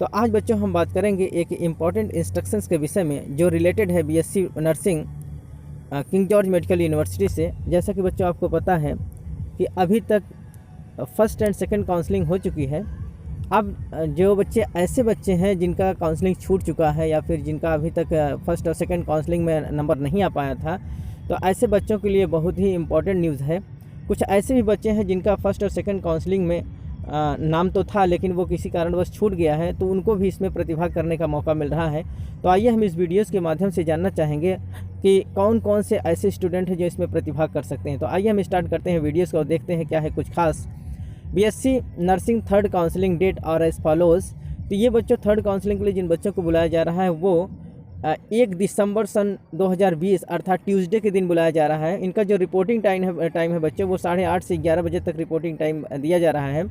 तो आज बच्चों हम बात करेंगे एक इम्पॉर्टेंट इंस्ट्रक्शंस के विषय में जो रिलेटेड है BSc nursing King George Medical university से। जैसा कि बच्चों आपको पता है कि अभी तक फर्स्ट एंड सेकंड काउंसलिंग हो चुकी है। अब जो बच्चे ऐसे बच्चे हैं जिनका काउंसलिंग छूट चुका है या फिर जिनका अभी तक फर्स्ट और सेकंड काउंसलिंग में नंबर नहीं आ पाया था, तो ऐसे बच्चों के लिए बहुत ही इम्पॉर्टेंट न्यूज़ है। कुछ ऐसे भी बच्चे हैं जिनका फर्स्ट और सेकंड काउंसलिंग में नाम तो था लेकिन वो किसी कारणवश छूट गया है, तो उनको भी इसमें प्रतिभाग करने का मौका मिल रहा है। तो आइए हम इस वीडियोस के माध्यम से जानना चाहेंगे कि कौन कौन से ऐसे स्टूडेंट हैं जो इसमें प्रतिभाग कर सकते हैं। तो आइए हम स्टार्ट करते हैं वीडियोस को और देखते हैं क्या है कुछ खास। BSc nursing third counselling date और एज फॉलोज। तो ये बच्चों थर्ड काउंसलिंग के लिए जिन बच्चों को बुलाया जा रहा है वो 1 दिसंबर सन 2020 अर्थात ट्यूसडे के दिन बुलाया जा रहा है। इनका जो रिपोर्टिंग टाइम है बच्चों वो 8:30 से 11 बजे तक रिपोर्टिंग टाइम दिया जा रहा है।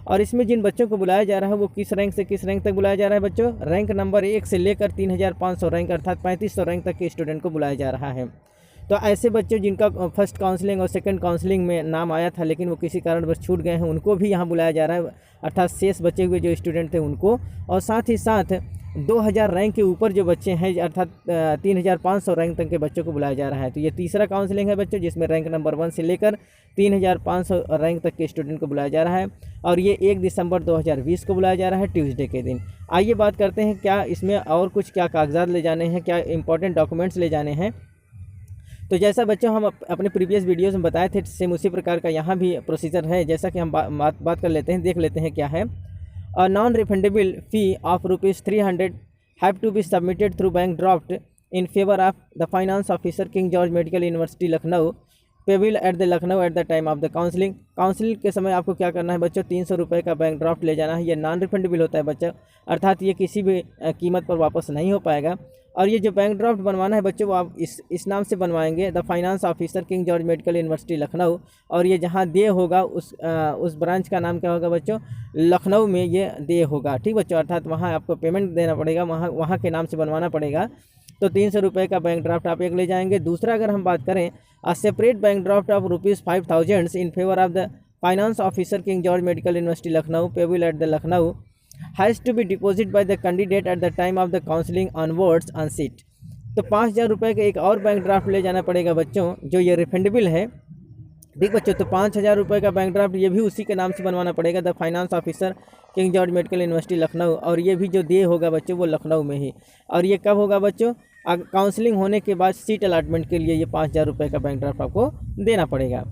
और इसमें जिन बच्चों को बुलाया जा रहा है वो किस रैंक से किस रैंक तक बुलाया जा रहा है बच्चों? रैंक नंबर 1 से लेकर 3500 रैंक अर्थात 3500 रैंक तक के स्टूडेंट को बुलाया जा रहा है। तो ऐसे बच्चों जिनका फर्स्ट काउंसलिंग और सेकंड काउंसलिंग में नाम आया था लेकिन वो किसी कारणवश छूट गए हैं, उनको भी यहाँ बुलाया जा रहा है, अर्थात शेष बचे हुए जो स्टूडेंट थे उनको। और साथ ही साथ 2000 रैंक के ऊपर जो बच्चे हैं अर्थात 3500 रैंक तक के बच्चों को बुलाया जा रहा है। तो ये तीसरा काउंसलिंग है बच्चों जिसमें रैंक नंबर 1 से लेकर 3500 रैंक तक के स्टूडेंट को बुलाया जा रहा है और ये 1 दिसंबर 2020 को बुलाया जा रहा है ट्यूसडे के दिन। आइए बात करते हैं क्या इसमें और कुछ क्या कागजात ले जाने हैं, क्या इंपॉर्टेंट डॉक्यूमेंट्स ले जाने हैं। तो जैसा बच्चों हम अपने प्रीवियस वीडियोस में बताए थे सेम उसी प्रकार का यहाँ भी प्रोसीजर है। जैसा कि हम बात कर लेते हैं, देख लेते हैं क्या है। A non-refundable fee of ₹300 have to be submitted through bank draft in favor of the finance officer King George Medical University Lucknow payable at the Lucknow at the time of the counseling। Counselling के समय आपको क्या करना है बच्चों? 300 रुपये का bank draft ले जाना है। ये नॉन रिफंडेबल होता है बच्चों, अर्थात ये किसी भी कीमत पर वापस नहीं हो पाएगा। और ये जो बैंक ड्राफ्ट बनवाना है बच्चों वो आप इस नाम से बनवाएंगे, the finance officer King George Medical University Lucknow. और ये जहाँ दे होगा उस ब्रांच का नाम क्या होगा बच्चों? लखनऊ में ये दे होगा। ठीक बच्चों, अर्थात वहाँ आपको पेमेंट देना पड़ेगा, वहाँ के नाम से बनवाना पड़ेगा। तो 300 रुपये का बैंक ड्राफ्ट आप एक ले जाएंगे। दूसरा अगर हम बात करें a separate bank draft of ₹5000 in favour of the finance officer King George Medical University Lucknow payable at the Lucknow has to be deposit by the candidate at the time of the counselling onwards on seat. तो 5000 रुपये का एक और bank draft ले जाना पड़ेगा बच्चों जो ये रिफंडेबल है। ठीक बच्चों, तो 5000 रुपये का बैंक ड्राफ्ट ये भी उसी के नाम से बनवाना पड़ेगा, the finance officer King George Medical University Lucknow. और ये भी जो दे होगा बच्चों वो लखनऊ में ही। और ये कब होगा बच्चों? काउंसलिंग होने के बाद सीट अलॉटमेंट के लिए ये 5000 रुपये का बैंक ड्राफ्ट आपको देना पड़ेगा।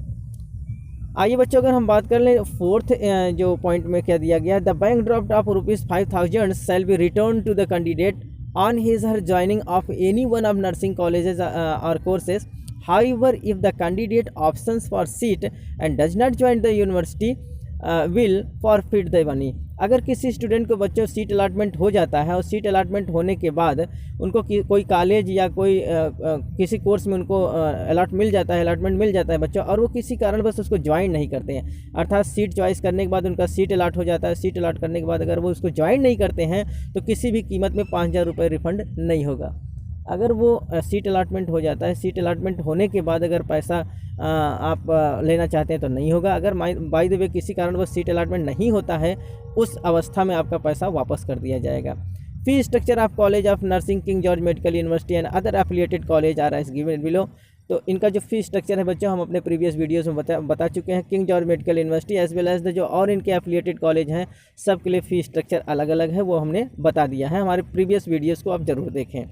आइए बच्चों अगर हम बात कर लें फोर्थ जो पॉइंट में क्या दिया गया है, the bank draft of ₹5000 shall be return to the candidate on his her joining of any one of nursing colleges और courses. However, if the candidate options for seat and does not join the university, will forfeit the money। अगर किसी student को बच्चों seat allotment हो जाता है और seat allotment होने के बाद उनको कोई कॉलेज या कोई किसी कोर्स में उनको अलॉटमेंट मिल जाता है बच्चों, और वो किसी कारण बस उसको ज्वाइन नहीं करते हैं, अर्थात सीट चॉइस करने के बाद उनका सीट अलॉट हो जाता है। सीट अलॉट करने के बाद अगर वो उसको ज्वाइन नहीं करते हैं तो किसी भी कीमत में 5000 रुपये रिफंड नहीं होगा। अगर वो सीट अलॉटमेंट हो जाता है, सीट अलॉटमेंट होने के बाद अगर पैसा आप लेना चाहते हैं तो नहीं होगा। अगर बाय द वे किसी कारण वो सीट अलॉटमेंट नहीं होता है उस अवस्था में आपका पैसा वापस कर दिया जाएगा। Fee structure of college of nursing King George Medical University and other affiliated college are as given below. तो इनका जो फी स्ट्रक्चर है बच्चों हम अपने प्रीवियस वीडियोस में बता चुके हैं। King George Medical University as well as the जो और इनके एफिलिएटेड कॉलेज हैं सब के लिए फ़ी स्ट्रक्चर अलग अलग है, वो हमने बता दिया है। हमारे प्रीवियस वीडियोज़ को आप ज़रूर देखें।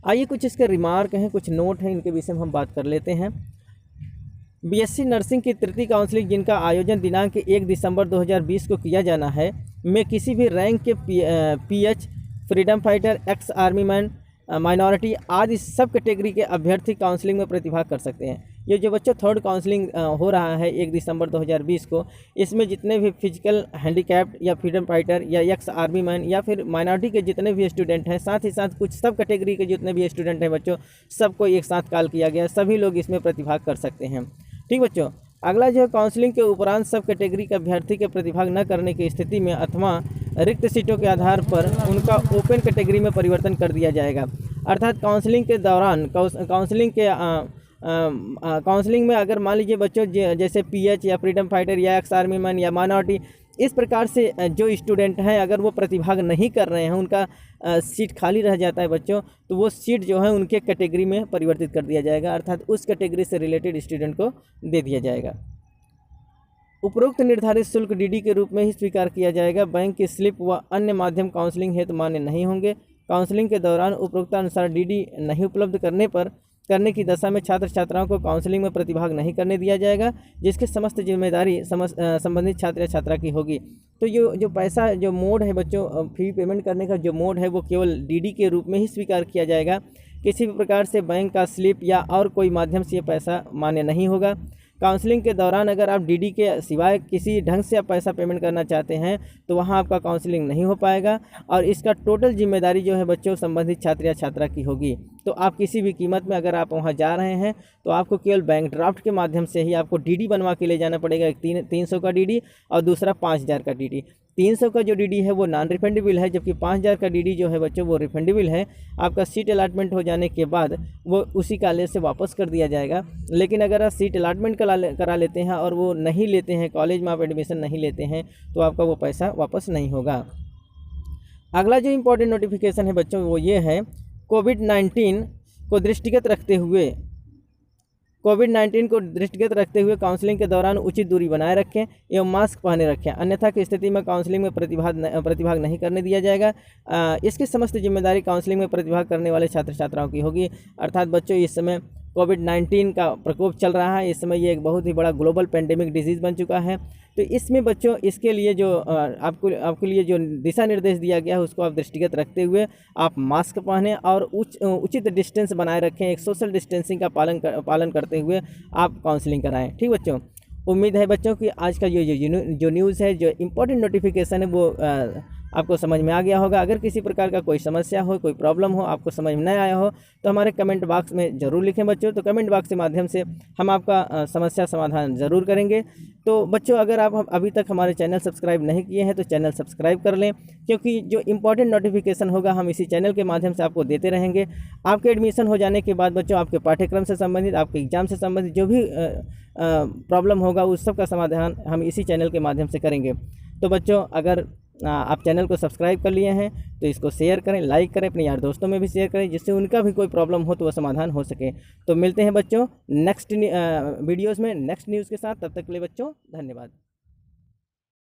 आइए कुछ इसके रिमार्क हैं, कुछ नोट हैं, इनके विषय में हम बात कर लेते हैं। बीएससी नर्सिंग की तृतीय काउंसलिंग जिनका आयोजन दिनांक 1 दिसंबर 2020 को किया जाना है में किसी भी रैंक के pH, freedom fighter, ex army man, minority आदि सब कैटेगरी के अभ्यर्थी काउंसलिंग में प्रतिभाग कर सकते हैं। ये जो बच्चों थर्ड काउंसलिंग हो रहा है 1 दिसंबर 2020 को, इसमें जितने भी फिजिकल हैंडीकैप्ड या फ्रीडम फाइटर या एक्स आर्मी मैन या फिर माइनॉरिटी के जितने भी स्टूडेंट हैं, साथ ही साथ कुछ सब कैटेगरी के जितने भी स्टूडेंट हैं बच्चों, सबको एक साथ कॉल किया गया, सभी लोग इसमें प्रतिभाग कर सकते हैं। ठीक बच्चों, अगला जो है काउंसलिंग के उपरांत सब कैटेगरी के अभ्यर्थी के प्रतिभाग न करने की स्थिति में अथवा रिक्त सीटों के आधार पर उनका ओपन कैटेगरी में परिवर्तन कर दिया जाएगा। अर्थात काउंसलिंग के दौरान काउंसलिंग में अगर मान लीजिए बच्चों जैसे पीएच या फ्रीडम फाइटर या एक्स आर्मी मैन या माइनॉरिटी इस प्रकार से जो स्टूडेंट हैं अगर वो प्रतिभाग नहीं कर रहे हैं, उनका सीट खाली रह जाता है बच्चों, तो वो सीट जो है उनके कैटेगरी में परिवर्तित कर दिया जाएगा, अर्थात उस कैटेगरी से रिलेटेड स्टूडेंट को दे दिया जाएगा। उपरोक्त निर्धारित शुल्क डीडी के रूप में ही स्वीकार किया जाएगा। बैंक की स्लिप व अन्य माध्यम काउंसलिंग हेतु मान्य नहीं होंगे। काउंसलिंग के दौरान उपरोक्तानुसार डीडी नहीं उपलब्ध करने की दशा में छात्र छात्राओं को काउंसलिंग में प्रतिभाग नहीं करने दिया जाएगा, जिसकी समस्त जिम्मेदारी संबंधित छात्र या छात्रा की होगी। तो जो पैसा जो मोड है बच्चों, फी पेमेंट करने का जो मोड है वो केवल डीडी के रूप में ही स्वीकार किया जाएगा। किसी भी प्रकार से बैंक का स्लिप या और कोई माध्यम से ये पैसा मान्य नहीं होगा। काउंसलिंग के दौरान अगर आप डीडी के सिवाय किसी ढंग से आप पैसा पेमेंट करना चाहते हैं तो वहां आपका काउंसलिंग नहीं हो पाएगा, और इसका टोटल जिम्मेदारी जो है बच्चों संबंधित छात्र या छात्रा की होगी। तो आप किसी भी कीमत में अगर आप वहां जा रहे हैं तो आपको केवल बैंक ड्राफ्ट के माध्यम से ही आपको डीडी बनवा के ले जाना पड़ेगा। एक 300 का डीडी और दूसरा 5000 का डीडी। 300 का जो डीडी है वो नॉन रिफंडेबल है, जबकि 5000 का डीडी जो है बच्चों वो रिफंडेबल है। आपका सीट अलॉटमेंट हो जाने के बाद वो उसी कॉलेज से वापस कर दिया जाएगा। लेकिन अगर आप सीट अलॉटमेंट करा लेते हैं और वो नहीं लेते हैं, कॉलेज में आप एडमिशन नहीं लेते हैं, तो आपका वो पैसा वापस नहीं होगा। अगला जो इम्पोर्टेंट नोटिफिकेशन है बच्चों वो ये है, कोविड-19 को दृष्टिगत दृष्टिगत रखते हुए काउंसलिंग के दौरान उचित दूरी बनाए रखें एवं मास्क पहने रखें, अन्यथा की स्थिति में काउंसलिंग में प्रतिभाग नहीं करने दिया जाएगा। इसकी समस्त जिम्मेदारी काउंसलिंग में प्रतिभाग करने वाले छात्र छात्राओं की होगी। अर्थात बच्चों इस समय कोविड-19 का प्रकोप चल रहा है, इस समय ये एक बहुत ही बड़ा ग्लोबल पेंडेमिक डिजीज़ बन चुका है। तो इसमें बच्चों इसके लिए जो आपके लिए जो दिशा निर्देश दिया गया है उसको आप दृष्टिगत रखते हुए आप मास्क पहनें और उचित डिस्टेंस बनाए रखें। एक सोशल डिस्टेंसिंग का पालन करते हुए आप काउंसलिंग कराएं। ठीक बच्चों, उम्मीद है बच्चों कि आज का जो न्यूज़ है, जो इम्पोर्टेंट नोटिफिकेशन है वो आपको समझ में आ गया होगा। अगर किसी प्रकार का कोई समस्या हो, कोई प्रॉब्लम हो, आपको समझ में नहीं आया हो तो हमारे कमेंट बॉक्स में ज़रूर लिखें बच्चों। तो कमेंट बॉक्स के माध्यम से हम आपका समस्या समाधान ज़रूर करेंगे। तो बच्चों अगर आप अभी तक हमारे चैनल सब्सक्राइब नहीं किए हैं तो चैनल सब्सक्राइब कर लें, क्योंकि जो इम्पोर्टेंट नोटिफिकेशन होगा हम इसी चैनल के माध्यम से आपको देते रहेंगे। आपके एडमिशन हो जाने के बाद बच्चों आपके पाठ्यक्रम से संबंधित, आपके एग्ज़ाम से संबंधित जो भी प्रॉब्लम होगा उस सब का समाधान हम इसी चैनल के माध्यम से करेंगे। तो बच्चों अगर आप चैनल को सब्सक्राइब कर लिए हैं तो इसको शेयर करें, लाइक करें, अपने यार दोस्तों में भी शेयर करें, जिससे उनका भी कोई प्रॉब्लम हो तो वह समाधान हो सके। तो मिलते हैं बच्चों नेक्स्ट वीडियोज़ में नेक्स्ट न्यूज़ के साथ। तब तक के लिए बच्चों धन्यवाद।